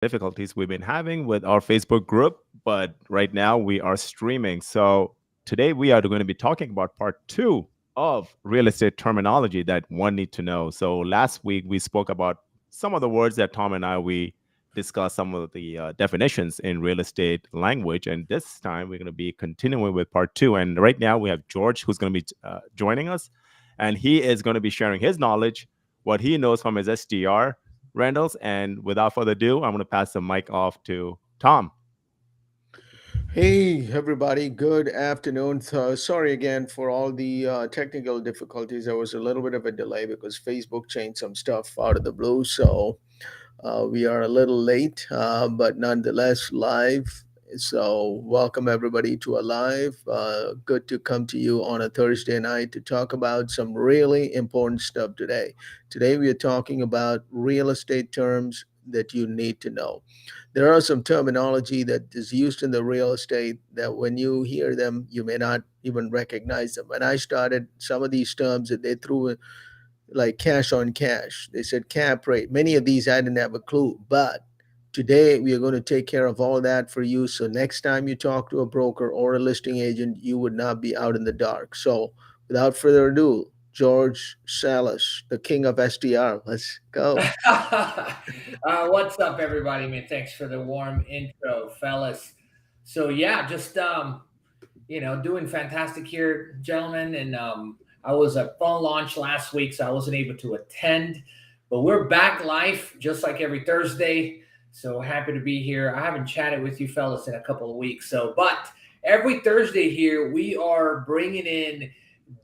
difficulties we've been having with our Facebook group, but right now we are streaming. So today we are going to be talking about part two of real estate terminology that one need to know. So last week we spoke about some of the words that Tom and I we discussed some of the definitions in real estate language, and this time we're going to be continuing with part two. And right now we have George who's going to be joining us, and he is going to be sharing his knowledge, what he knows from his SDR Randalls. And without further ado, I'm going to pass the mic off to Tom. Hey, everybody. Good afternoon. Sorry again for all the technical difficulties. There was a little bit of a delay because Facebook changed some stuff out of the blue. So we are a little late, but nonetheless live. So, welcome everybody to a live. Good to come to you on a Thursday night to talk about some really important stuff today. Today, we are talking about real estate terms that you need to know. There are some terminology that is used in the real estate that when you hear them, you may not even recognize them. When I started, some of these terms that they threw like cash on cash. They said cap rate. Many of these I didn't have a clue, but today we are going to take care of all that for you. So next time you talk to a broker or a listing agent, you would not be out in the dark. So without further ado, George Salas, the king of SDR. Let's go. What's up, everybody? Man, thanks for the warm intro, fellas. So yeah, just doing fantastic here, gentlemen. And I was at phone launch last week, so I wasn't able to attend. But we're back live, just like every Thursday. So happy to be here. I haven't chatted with you fellas in a couple of weeks. But every Thursday here, we are bringing in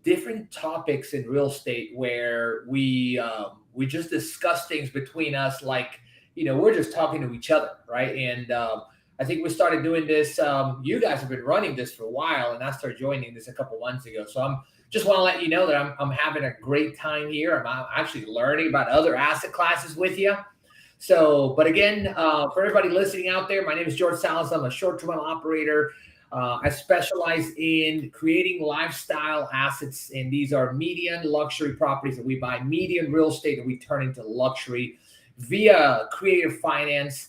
different topics in real estate where we just discuss things between us, like we're just talking to each other, right? And I think we started doing this. You guys have been running this for a while, and I started joining this a couple months ago. So I'm just want to let you know that I'm having a great time here. I'm actually learning about other asset classes with you. So, but again, for everybody listening out there, my name is George Salas. I'm a short-term rental operator. I specialize in creating lifestyle assets, and these are median luxury properties that we buy, median real estate that we turn into luxury via creative finance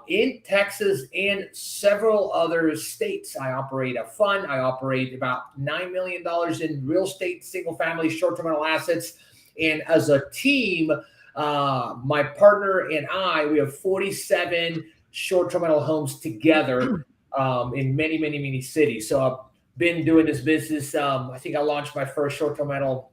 in Texas and several other states. I operate a fund. I operate about $9 million in real estate, single family, short-term rental assets. And as a team, my partner and I, we have 47 short-term rental homes together in many, many, many cities. So I've been doing this business. I think I launched my first short-term rental,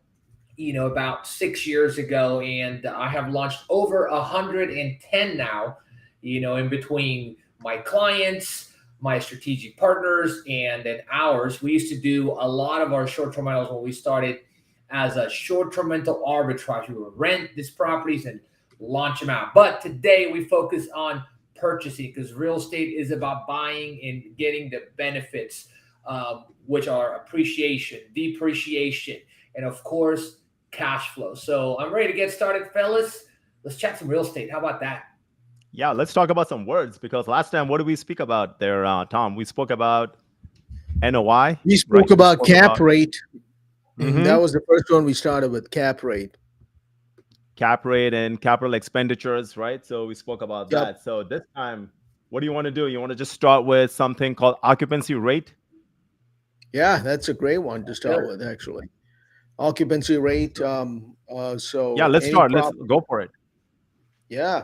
about 6 years ago, and I have launched over 110 now, in between my clients, my strategic partners, and then ours. We used to do a lot of our short-term rentals when we started as a short-term rental arbitrage. We would rent these properties and launch them out. But today we focus on purchasing, because real estate is about buying and getting the benefits, which are appreciation, depreciation, and of course, cash flow. So I'm ready to get started, fellas. Let's chat some real estate. How about that? Yeah, let's talk about some words because last time, what did we speak about there, Tom? We spoke about NOI, We right? spoke We about spoke cap about rate. mhm, That was the first one we started with cap rate. cap rate and capital expenditures, right? So we spoke about Yep. that. So this time, what do you want to do? You want to just start with something called occupancy rate? Yeah, that's a great one to start Sure. with, actually. Occupancy rate. Yeah, So let's any start. Let's property. go for it. Yeah.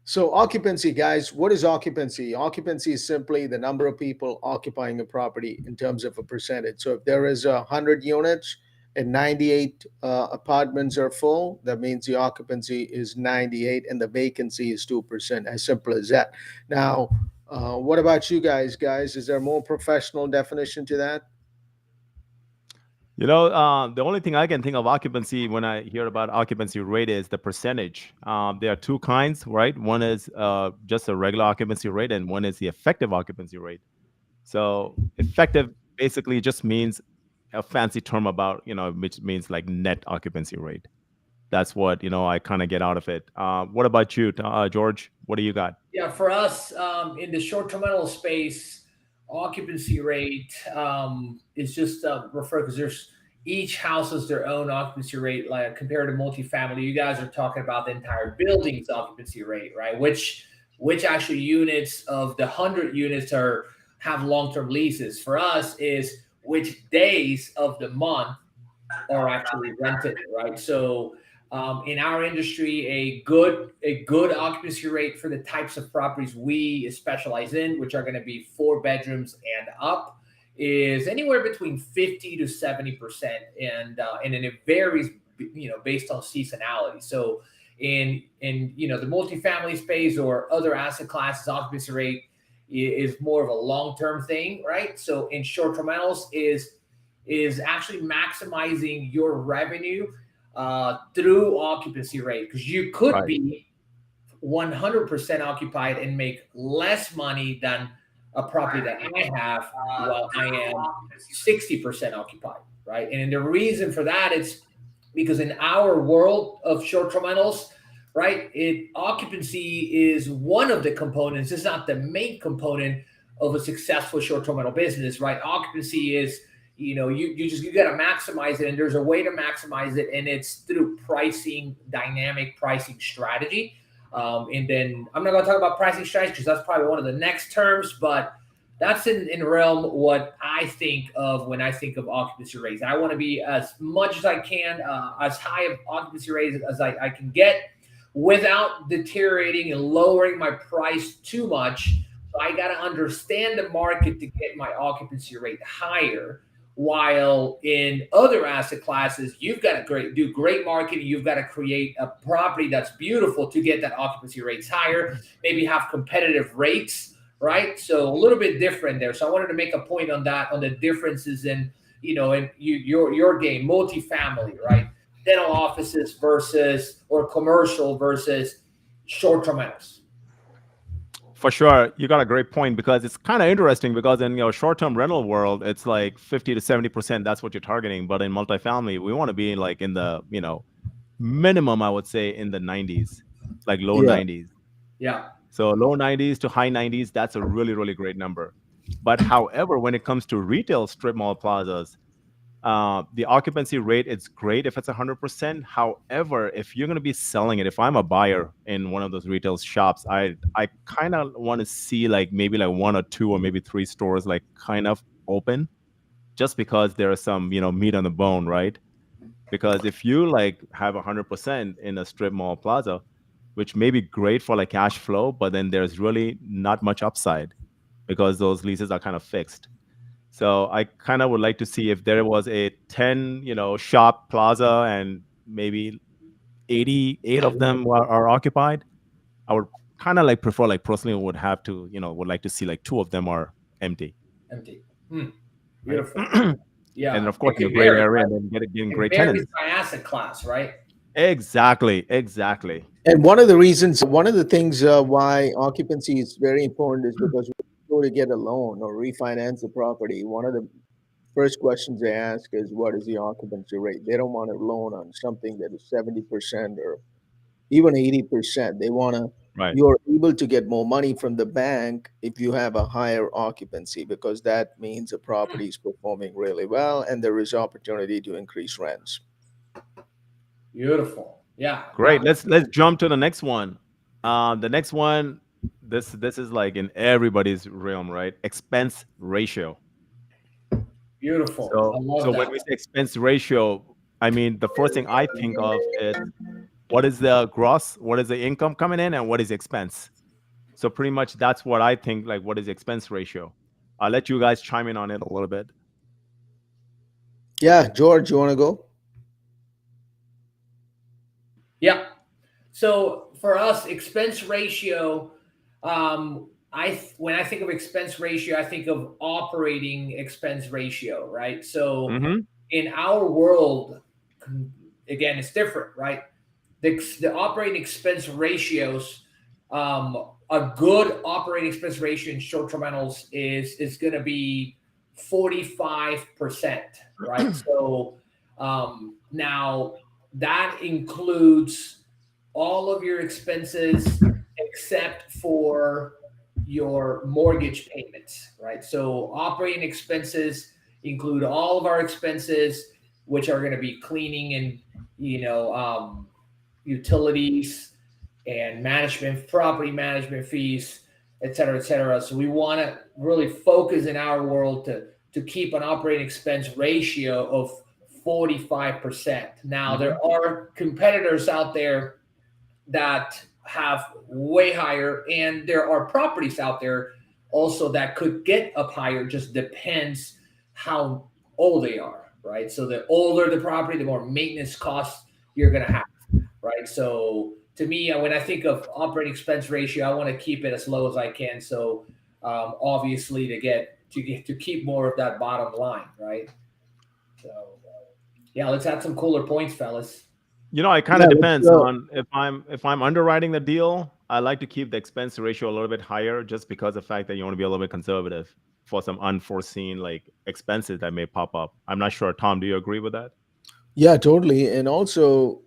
So occupancy, guys, what is occupancy? Occupancy is simply the number of people occupying a property in terms of a percentage. So if there is 100 units and 98 apartments are full, that means the occupancy is 98 and the vacancy is 2%. As simple as that. Now, what about you guys? Guys, is there a more professional definition to that? The only thing I can think of occupancy when I hear about occupancy rate is the percentage. There are two kinds, right? One is just a regular occupancy rate, and one is the effective occupancy rate. So effective basically just means a fancy term about, which means like net occupancy rate. That's what, I kind of get out of it. What about you, George? What do you got? Yeah, for us in the short-term rental space, occupancy rate is just referred, because there's each house has their own occupancy rate. Like compared to multifamily, you guys are talking about the entire building's occupancy rate, right? which actual units of the 100 units are have long-term leases. For us is which days of the month are actually rented, right? So in our industry, a good occupancy rate for the types of properties we specialize in, which are going to be 4 bedrooms and up, is anywhere between 50 to 70%, and then it varies, based on seasonality. So in the multifamily space or other asset classes, occupancy rate is more of a long-term thing, right? So in short-term rentals is actually maximizing your revenue through occupancy rate, because you could Right. be 100% occupied and make less money than a property that I have while I am 60% occupied, right? And the reason for that is because in our world of short-term rentals, right, occupancy is one of the components. It's not the main component of a successful short-term rental business, right? Occupancy is, you got to maximize it, and there's a way to maximize it, and it's through dynamic pricing strategy. And then I'm not going to talk about pricing strategy because that's probably one of the next terms, but that's in realm what I think of when I think of occupancy rates. I want to be as much as I can, as high of occupancy rates as I can get without deteriorating and lowering my price too much. So I got to understand the market to get my occupancy rate higher. While in other asset classes, you've got to do great marketing. You've got to create a property that's beautiful to get that occupancy rates higher. Maybe have competitive rates, right? So a little bit different there. So I wanted to make a point on that, on the differences in, your game, multifamily, right? Dental offices versus, or commercial versus short-term rentals. For sure, you got a great point, because it's kind of interesting, because in your short-term rental world, it's like 50 to 70%. That's what you're targeting. But in multifamily, we want to be like in the, minimum, I would say in the 90s, like low Yeah. 90s. Yeah. So low 90s to high 90s, that's a really, really great number. But however, when it comes to retail strip mall plazas, the occupancy rate is great if it's 100%. However, if you're going to be selling it, if I'm a buyer in one of those retail shops, I kind of want to see like maybe like one or two or maybe three stores like kind of open, just because there are some meat on the bone, right? Because if you like have 100% in a strip mall plaza, which may be great for like cash flow, but then there's really not much upside because those leases are kind of fixed. So I kind of would like to see if there was a 10, shop plaza and maybe 88 of them are occupied. I would kind of like prefer, like personally would have to, would like to see like two of them are empty, Empty. Hmm. right? Beautiful. And Yeah. of course It in a can great vary, area, right? and then getting It great varies tenants. by asset class, right? Exactly, exactly. And one of the things why occupancy is very important is because when you go to get a loan or refinance a property, one of the first questions they ask is what is the occupancy rate? They don't want a loan on something that is 70% or even 80%. They want to, Right. you're able to get more money from the bank if you have a higher occupancy, because that means the property is performing really well and there is opportunity to increase rents. Beautiful. Yeah. Great. Let's jump to the next one. The next one, this is like in everybody's realm, right? Expense ratio. Beautiful. I So love when that. we say expense ratio, I mean the first thing I think of is what is the gross, what is the income coming in, and what is the expense. So pretty much that's what I think. Like, what is the expense ratio? I'll let you guys chime in on it a little bit. Yeah, George, you want to go? Yeah. So for us, expense ratio, when I think of expense ratio, I think of operating expense ratio, right? So Mm-hmm. in our world, again, it's different, right? The operating expense ratios, a good operating expense ratio in short-term rentals is going to be 45%, right? So now that includes all of your expenses except for your mortgage payments, right? So operating expenses include all of our expenses, which are going to be cleaning and, utilities, and management, property management fees, et cetera, et cetera. So we want to really focus in our world to keep an operating expense ratio of 45%. Now, there Hmm. are competitors out there that have way higher, and there are properties out there also that could get up higher. Just depends how old they are, right? So the older the property, the more maintenance costs you're going to have, right? So to me, when I think of operating expense ratio, I want to keep it as low as I can. So obviously to keep more of that bottom line, right? So yeah, let's add some cooler points, fellas. It kind Yeah, of let's depends go. on if I'm underwriting the deal. I like to keep the expense ratio a little bit higher, just because of the fact that you want to be a little bit conservative for some unforeseen like expenses that may pop up. I'm not sure. Tom, do you agree with that? Yeah, totally. And also,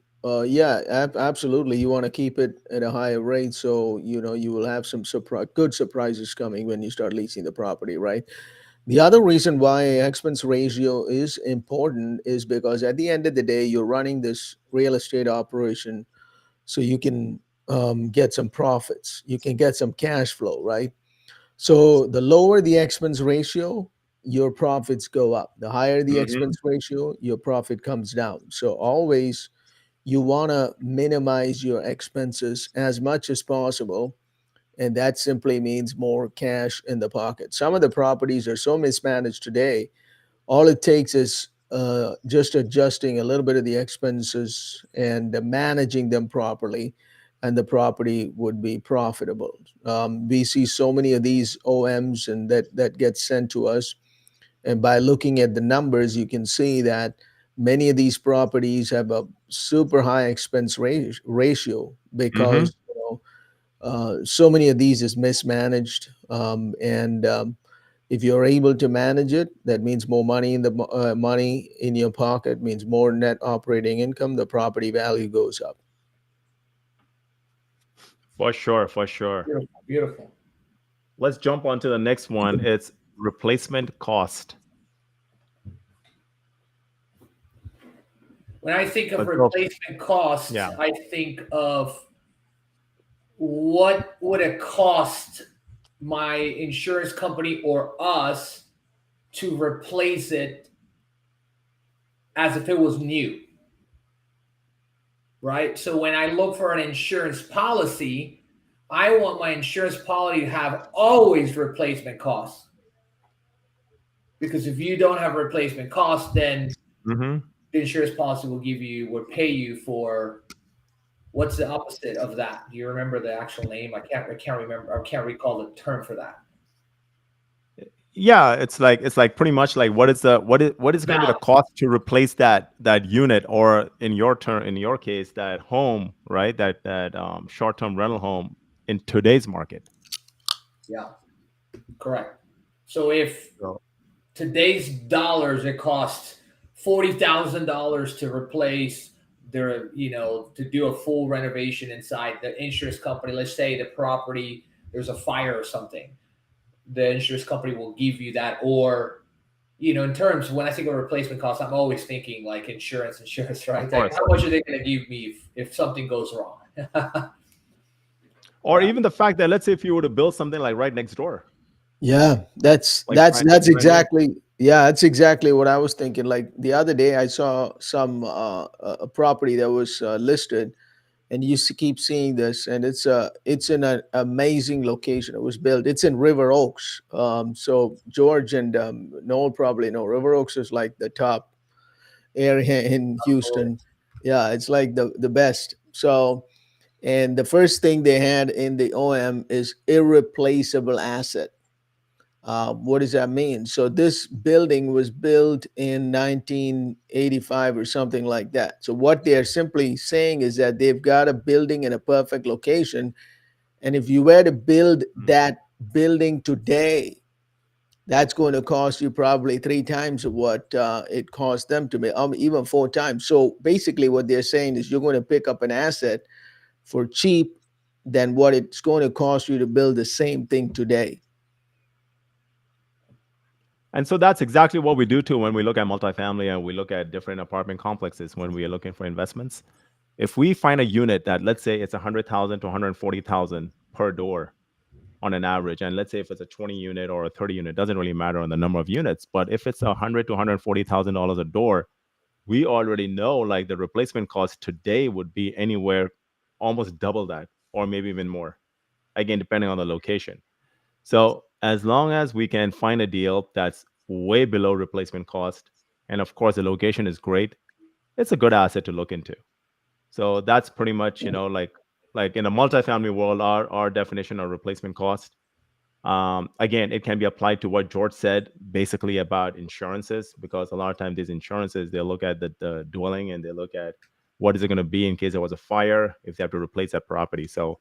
yeah, absolutely. You want to keep it at a higher rate, so you will have some good surprises coming when you start leasing the property, right? The other reason why expense ratio is important is because at the end of the day, you're running this real estate operation, so you can get some profits, you can get some cash flow, right? So the lower the expense ratio, your profits go up. The higher the Hmm. expense ratio, your profit comes down. So always you want to minimize your expenses as much as possible. And that simply means more cash in the pocket. Some of the properties are so mismanaged today, all it takes is just adjusting a little bit of the expenses and managing them properly, and the property would be profitable. We see so many of these OMs and that get sent to us, and by looking at the numbers, you can see that many of these properties have a super high expense ratio Hmm. because so many of these is mismanaged, and if you're able to manage it, that means more money in the money in your pocket, means more net operating income. The property value goes up. For sure, for sure. Beautiful, beautiful. Let's jump on to the next one. It's replacement cost. When I think of Let's go. replacement cost, Yeah. I think of what would it cost my insurance company or us to replace it as if it was new, right? So when I look for an insurance policy, I want my insurance policy to have always replacement costs, because if you don't have replacement costs, then Hmm. the insurance policy will pay you for what's the opposite of that? Do you remember the actual name? I can't remember. I can't recall the term for that. Yeah, it's like pretty much like what is going to be the Valid. cost to replace that unit, or in your case, that home, right? That short-term rental home in today's market. Yeah, correct. So if So, today's dollars, it costs $40,000 to replace to do a full renovation inside the insurance company. Let's say the property, there's a fire or something. The insurance company will give you that. Or, in terms, when I think of replacement costs, I'm always thinking like insurance, of right? Like, course. how much are they going to give me if something goes wrong? Or Yeah. even the fact that, let's say, if you were to build something like right next door, Yeah, that's like that's brand that's new. exactly yeah, that's exactly what I was thinking. Like the other day, I saw some a property that was listed, and you keep seeing this, and it's in an amazing location. It was built. It's in River Oaks. So George and Noel probably know River Oaks is like the top area in Houston. Yeah, it's like the best. So, and the first thing they had in the OM is irreplaceable asset. What does that mean? So this building was built in 1985 or something like that. So what they're simply saying is that they've got a building in a perfect location, and if you were to build Mm. that building today, that's going to cost you probably three times what it cost them to make, even four times. So basically, what they're saying is you're going to pick up an asset for cheap than what it's going to cost you to build the same thing today. And so that's exactly what we do too when we look at multifamily and we look at different apartment complexes when we are looking for investments. If we find a unit that, let's say it's 100,000 to 140,000 per door on an average, and let's say if it's a 20 unit or a 30 unit, doesn't really matter on the number of units, but if it's 100 to $140,000 a door, we already know like the replacement cost today would be anywhere almost double that, or maybe even more, again depending on the location. So as long as we can find a deal that's way below replacement cost, and of course the location is great, it's a good asset to look into. So that's pretty much, like in a multifamily world, our definition of replacement cost. Again, it can be applied to what George said, basically about insurances, because a lot of times these insurances, they look at the dwelling and they look at what is it going to be in case there was a fire, if they have to replace that property. So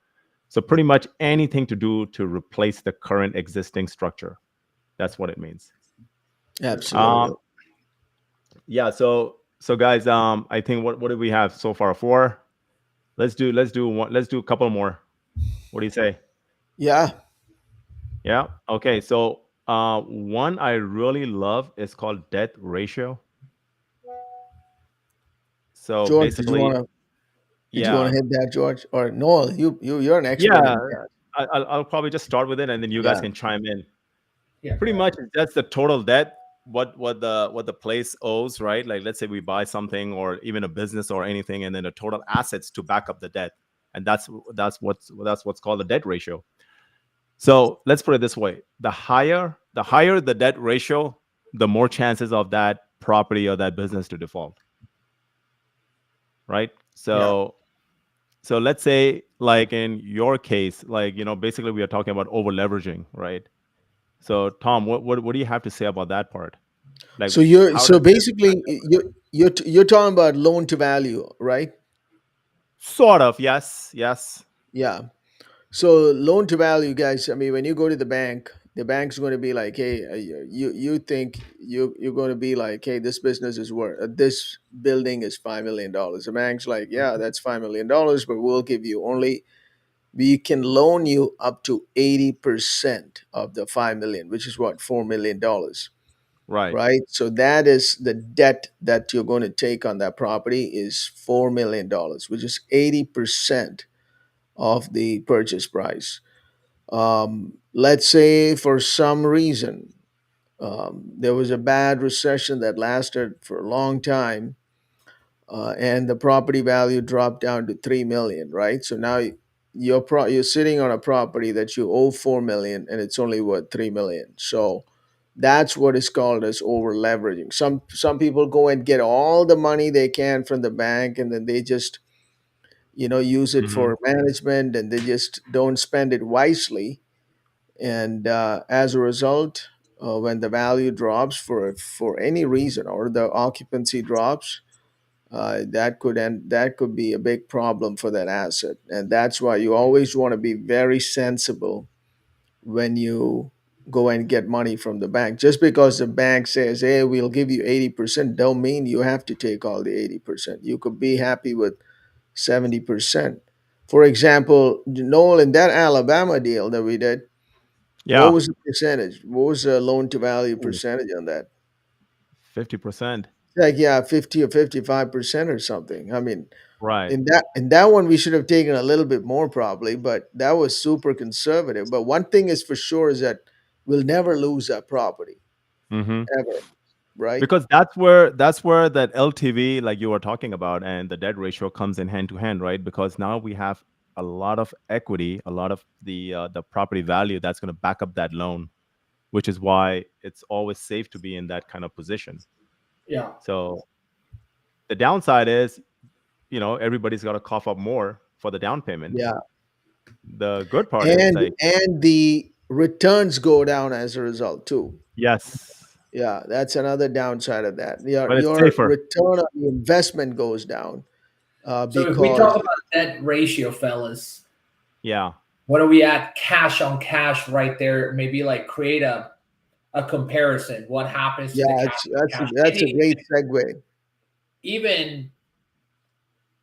pretty much anything to do to replace the current existing structure. That's what it means. Absolutely. Um, yeah. So guys, I think what do we have so far? Four. Let's do one. Let's do a couple more. What do you say? Yeah. Yeah. Okay. So one I really love is called debt ratio. So George, did you basically, want to yeah, hit that, George? Or Noel, you're an expert yeah. in that. I'll probably just start with it, and then you guys Yeah. can chime in. Yeah, Pretty go ahead. much, that's the total debt. What the place owes, right? Like, let's say we buy something, or even a business or anything, and then the total assets to back up the debt, and that's what's called the debt ratio. So let's put it this way: the higher the debt ratio, the more chances of that property or that business to default, right? Yeah. So let's say, like in your case, like, basically we are talking about over leveraging, right? So Tom, what do you have to say about that part? Like, how So does this basically match up? you're talking about loan to value, right? Sort of, yes, yes. Yeah. So loan to value, guys. I mean, when you go to the bank's going to be like, "Hey, you think you're going to be like, hey, this business is worth this building is $5 million." The bank's like, "Yeah, that's $5 million, but we can loan you up to 80% of the 5 million, which is what, $4 million." Right. Right. So that is the debt that you're going to take on that property is $4 million, which is 80% of the purchase price. Let's say for some reason there was a bad recession that lasted for a long time, and the property value dropped down to 3 million. Right. So now you're sitting on a property that you owe 4 million, and it's only worth 3 million. So that's what is called as over leveraging. Some people go and get all the money they can from the bank, and then they just use it Hmm. for management, and they just don't spend it wisely. And as a result, when the value drops for any reason, or the occupancy drops, that could be a big problem for that asset. And that's why you always want to be very sensible when you go and get money from the bank. Just because the bank says, "Hey, we'll give you 80%," don't mean you have to take all the 80%. You could be happy with 70%. For example, Noel, in that Alabama deal that we did, what Yeah. was the percentage? What was the loan to value Ooh, percentage on that? 50%. Like, yeah, 50 or 55% or something. I mean, Right. in that one we should have taken a little bit more probably, but that was super conservative. But one thing is for sure is that we'll never lose that property Hmm. ever, right? Because that's where that LTV, like you were talking about, and the debt ratio comes in hand to hand, right? Because now we have a lot of equity, a lot of the property value that's going to back up that loan, which is why it's always safe to be in that kind of position. Yeah. So the downside is, everybody's got to cough up more for the down payment. Yeah. The good part is, And like, the returns go down as a result too. yes, Yeah, that's another downside of that. Your but it's your safer. return on the investment goes down So if we talk because about that ratio, fellas, Yeah. what are we at cash on cash right there? Maybe like create a comparison. What happens to yeah, the cash it's on cash? that's a great segue. Even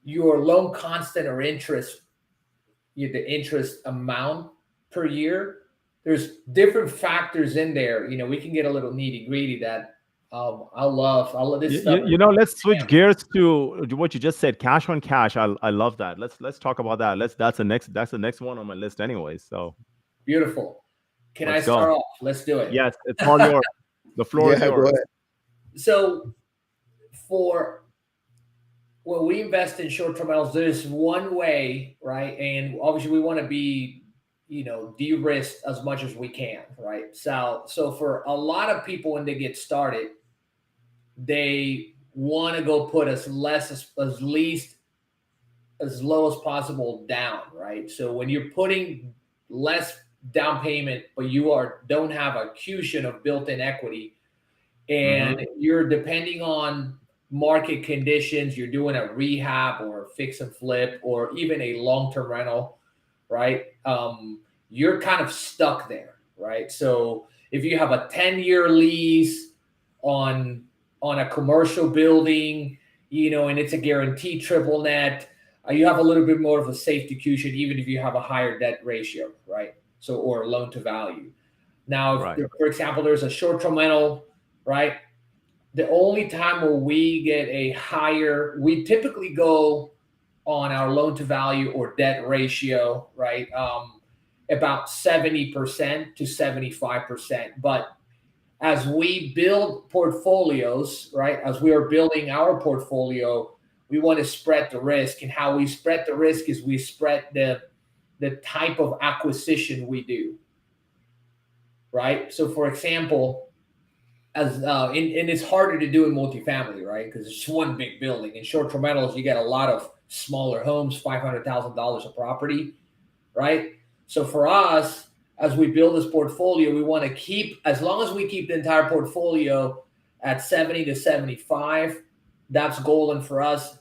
your loan constant or interest, the interest amount per year, there's different factors in there. We can get a little nitty gritty that I love this You, stuff. you, you know, let's switch gears to what you just said, cash on cash. I love that. Let's talk about that. That's the next one on my list anyway. So Beautiful. Can I let's start go. off? Let's do it. Yes, it's all yours. The floor is Yeah, go yours. ahead. So for when we invest in short-term rentals, there's one way, right? And obviously we want to be, de-risked as much as we can, right? So for a lot of people when they get started, they want to go put as least as low as possible down, right? So when you're putting less down payment, but you don't have a cushion of built-in equity, Mm-hmm. and you're depending on market conditions, you're doing a rehab or a fix and flip or even a long-term rental, right? You're kind of stuck there, right? So if you have a 10-year lease on a commercial building, and it's a guaranteed triple net, you have a little bit more of a safety cushion, even if you have a higher debt ratio, right? So, or loan to value. Now, Right. if, for example, there's a short-term rental, right? The only time where we typically go on our loan to value or debt ratio, right? About 70% to 75%. But as we build portfolios, right? As we are building our portfolio, we want to spread the risk. And how we spread the risk is we spread the type of acquisition we do, right? So for example, and it's harder to do in multifamily, right? Because it's just one big building. In short-term rentals, you get a lot of smaller homes, $500,000 a property, right? So for us, as we build this portfolio, we want to keep, as long as we keep the entire portfolio at 70 to 75, that's golden for us.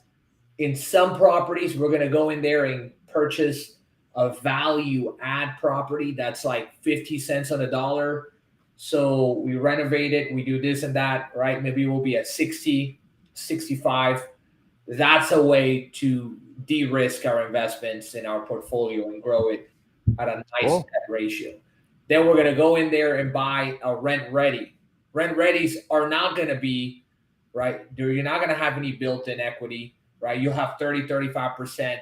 In some properties, we're going to go in there and purchase a value add property that's like 50 cents on the dollar. So we renovate it, we do this and that, right? Maybe we'll be at 60, 65. That's a way to de-risk our investments in our portfolio and grow it at a nice Cool. debt ratio. Then we're going to go in there and buy a rent ready. Rent readies are not going to be, right? You're not going to have any built-in equity, right? You'll have 30, 35%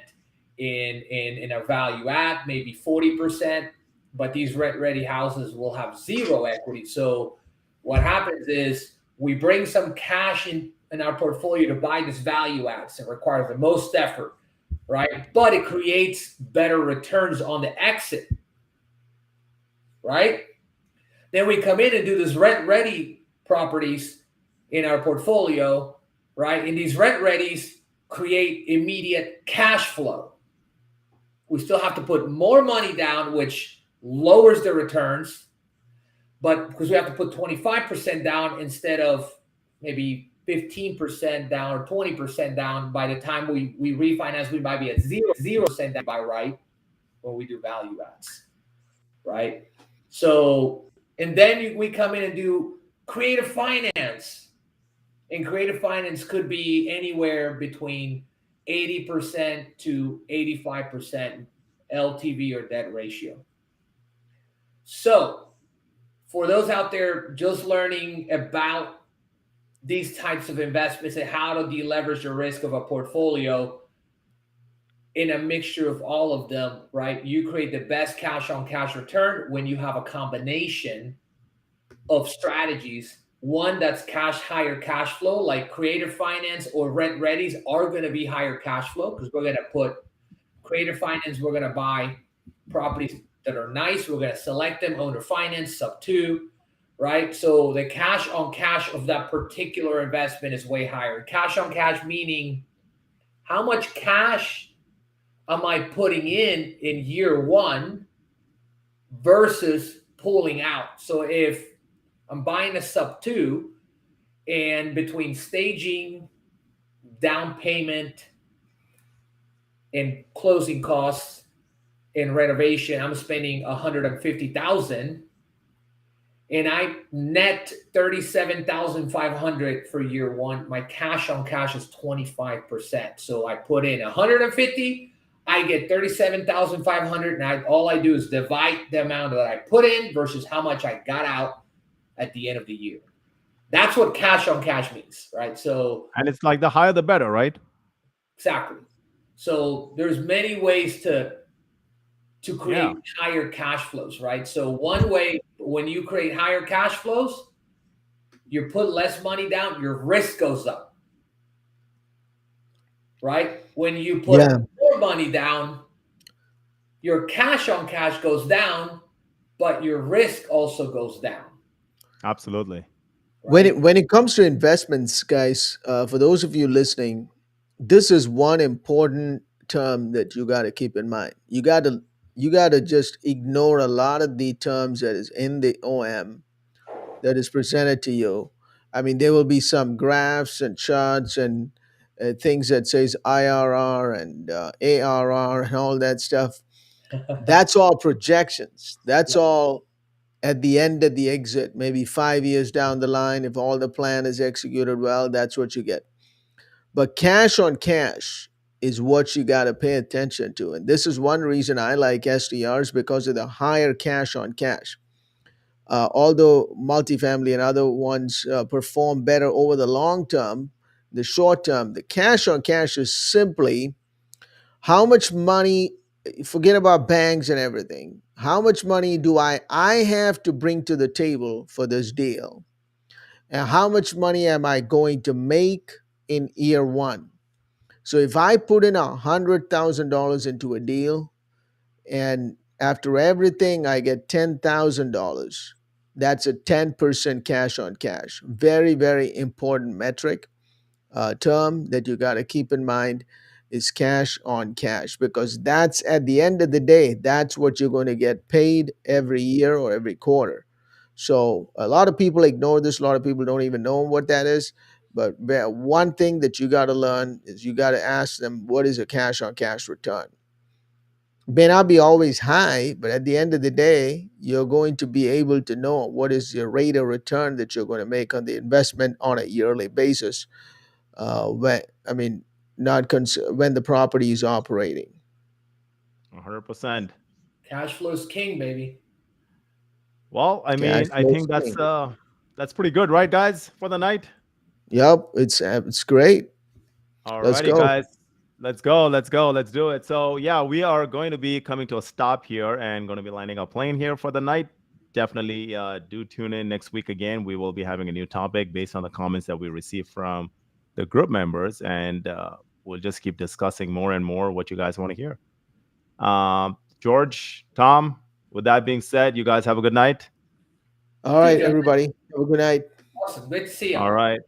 in a value add, maybe 40%, but these rent ready houses will have zero equity. So what happens is we bring some cash in our portfolio to buy this value adds. It requires the most effort, right? But it creates better returns on the exit, right? Then we come in and do this rent ready properties in our portfolio, right? And these rent readies create immediate cash flow. We still have to put more money down, which lowers the returns, but because we have to put 25% down instead of maybe 15% down or 20% down, by the time we refinance, we might be at 0% down by right when we do value adds, right? So, and then we come in and do creative finance. And creative finance could be anywhere between 80% to 85% LTV or debt ratio. So, for those out there just learning about these types of investments and how to deleverage the risk of a portfolio in a mixture of all of them, right? You create the best cash on cash return when you have a combination of strategies. One that's higher cash flow, like creative finance or rent readies are going to be higher cash flow because we're going to put creative finance, we're going to buy properties that are nice. We're going to select them, owner finance, sub two, right? So the cash on cash of that particular investment is way higher. Cash on cash meaning how much cash am I putting in year one versus pulling out. So if I'm buying a sub two and between staging, down payment, and closing costs and renovation, I'm spending 150,000 and I net 37,500 for year one. My cash on cash is 25%. So I put in 150, I get 37,500, and all I do is divide the amount that I put in versus how much I got out at the end of the year. That's what cash on cash means, right? So And it's like the higher the better, right? exactly. So there's many ways to Yeah, create higher cash flows, right? So one way, when you create higher cash flows, you put less money down, your risk goes up, right? When you put Yeah. more money down, your cash on cash goes down, but your risk also goes down, absolutely. right? When it comes to investments, guys, for those of you listening, this is one important term that you got to keep in mind. You got to just ignore a lot of the terms that is in the OM that is presented to you. I mean, there will be some graphs and charts and things that says IRR and ARR and all that stuff. That's all projections. That's Yeah. all at the end of the exit, maybe 5 years down the line, if all the plan is executed well, that's what you get. But cash on cash is what you got to pay attention to. And this is one reason I like SDRs because of the higher cash on cash. Although multifamily and other ones perform better over the long term, the short term, the cash on cash is simply how much money, forget about banks and everything, how much money do I have to bring to the table for this deal, and how much money am I going to make in year one. So if I put in $100,000 into a deal, and after everything I get $10,000, that's a 10% cash on cash. Very, very important metric. Term that you got to keep in mind is cash on cash, because that's at the end of the day, that's what you're going to get paid every year or every quarter. So a lot of people ignore this. A lot of people don't even know what that is. But one thing that you got to learn is you got to ask them, what is a cash on cash return? May not be always high, but at the end of the day, you're going to be able to know what is your rate of return that you're going to make on the investment on a yearly basis. When I mean, not when the property is operating. 100%. Cash flow is king, baby. Well, I Cash mean, I flows think king. that's pretty good, right, guys, for the night. Yep, it's great. Let's Alrighty, go. guys. Let's go. Let's go. Let's do it. So, yeah, we are going to be coming to a stop here and going to be landing our plane here for the night. Definitely do tune in next week again. We will be having a new topic based on the comments that we received from the group members, and we'll just keep discussing more and more what you guys want to hear. George, Tom, with that being said, you guys have a good night. All Too, right, gentlemen. everybody. Have a good night. Awesome. Great to see All y'all. right.